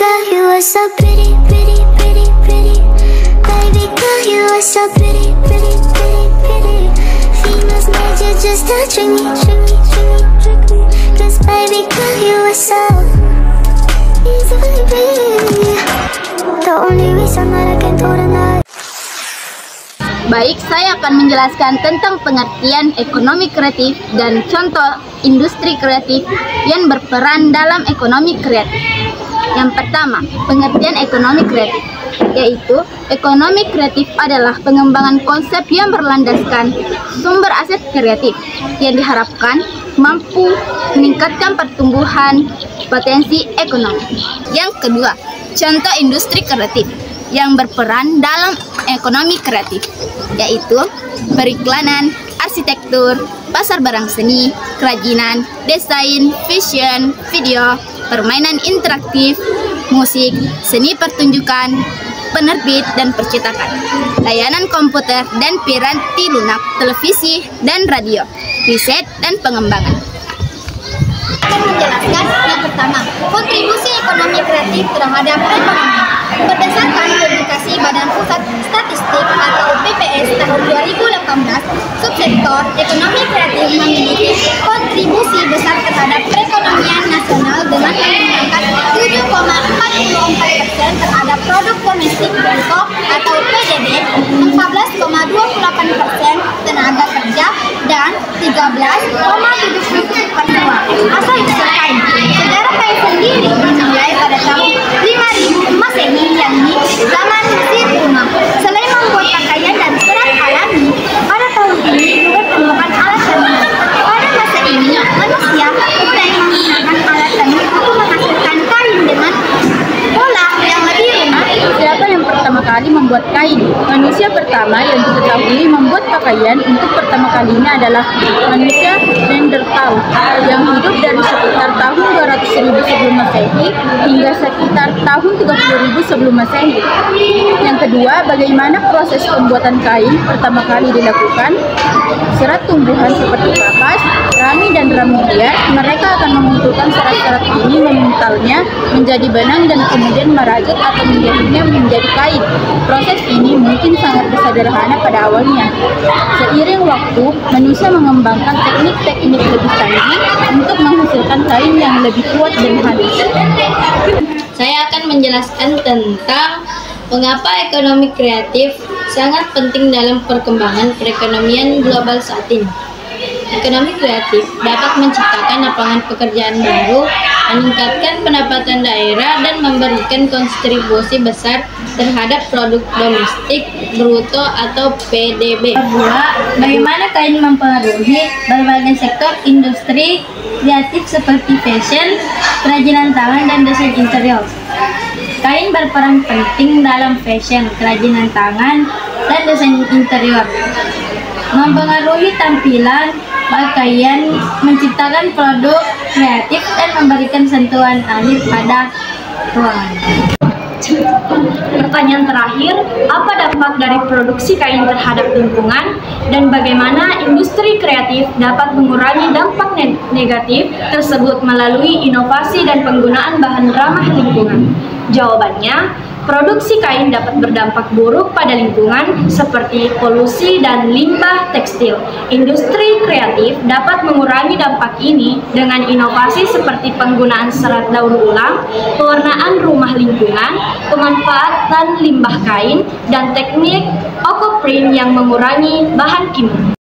girl, you are so pretty, pretty, pretty, pretty. Baby girl, you are so pretty, pretty, pretty, pretty. Females made you just to trick me, trick me, trick me, trick me. Cause baby girl, you are so easily pretty. The only reason that I can do tonight. Baik, saya akan menjelaskan tentang pengertian ekonomi kreatif dan contoh industri kreatif yang berperan dalam ekonomi kreatif. Yang pertama, pengertian ekonomi kreatif, yaitu ekonomi kreatif adalah pengembangan konsep yang berlandaskan sumber aset kreatif yang diharapkan mampu meningkatkan pertumbuhan potensi ekonomi. Yang kedua, contoh industri kreatif yang berperan dalam ekonomi kreatif, yaitu periklanan, arsitektur, pasar barang seni, kerajinan, desain, fashion, video, permainan interaktif, musik, seni pertunjukan, penerbit dan percetakan, layanan komputer dan piranti lunak, televisi dan radio, riset dan pengembangan. Akan menjelaskan yang pertama, kontribusi ekonomi kreatif terhadap perekonomian. Berdasarkan publikasi Badan Pusat Statistik atau BPS tahun 2018, subsektor ekonomi kreatif memiliki kontribusi besar terhadap perekonomian nasional dengan menyumbangkan 7,44% terhadap produk domestik bruto atau PDB, 14,28% tenaga kerja, dan 13,77% asal industri kain. Sejarah kain sendiri dimulai pada tahun 5000 Masehi, yakni zaman Mesir kuno. Selain membuat pakaian dan serat alami, pada tahun ini juga ditemukan alat tenun. Pada masa ini, manusia mulai menggunakan alat tenun untuk menghasilkan kain dengan pola yang lebih lunak. Siapa yang pertama kali membuat kain? Manusia pertama yang diketahui membuat pakaian untuk pertama kalinya adalah manusia Neanderthal yang hidup dari sekitar tahun 200.000 sebelum Masehi hingga sekitar tahun 30.000 sebelum Masehi. Yang kedua, bagaimana proses pembuatan kain pertama kali dilakukan? Serat tumbuhan seperti kapas, rami dan rami liar, mereka akan mengumpulkan serat-serat ini, memuntalnya menjadi benang dan kemudian merajut atau menjahitnya menjadi kain. Proses ini mungkin sangat sederhana pada awalnya. Seiring waktu, manusia mengembangkan teknik-teknik lebih canggih untuk menghasilkan kain yang lebih kuat dan halus. Saya akan menjelaskan tentang mengapa ekonomi kreatif sangat penting dalam perkembangan perekonomian global saat ini. Ekonomi kreatif dapat menciptakan lapangan pekerjaan baru, meningkatkan pendapatan daerah, dan memberikan kontribusi besar terhadap produk domestik bruto atau PDB. Kedua, bagaimana kain mempengaruhi berbagai sektor industri kreatif seperti fashion, kerajinan tangan, dan desain interior. Kain berperan penting dalam fashion, kerajinan tangan, dan desain interior. Mempengaruhi tampilan pakaian, menciptakan produk kreatif, dan memberikan sentuhan alir pada ruangan. Pertanyaan terakhir, apa dampak dari produksi kain terhadap lingkungan dan bagaimana industri kreatif dapat mengurangi dampak negatif tersebut melalui inovasi dan penggunaan bahan ramah lingkungan? Jawabannya, produksi kain dapat berdampak buruk pada lingkungan seperti polusi dan limbah tekstil. Industri kreatif dapat mengurangi dampak ini dengan inovasi seperti penggunaan serat daur ulang, pewarnaan rumah lingkungan, pemanfaatan limbah kain, dan teknik eco-print yang mengurangi bahan kimia.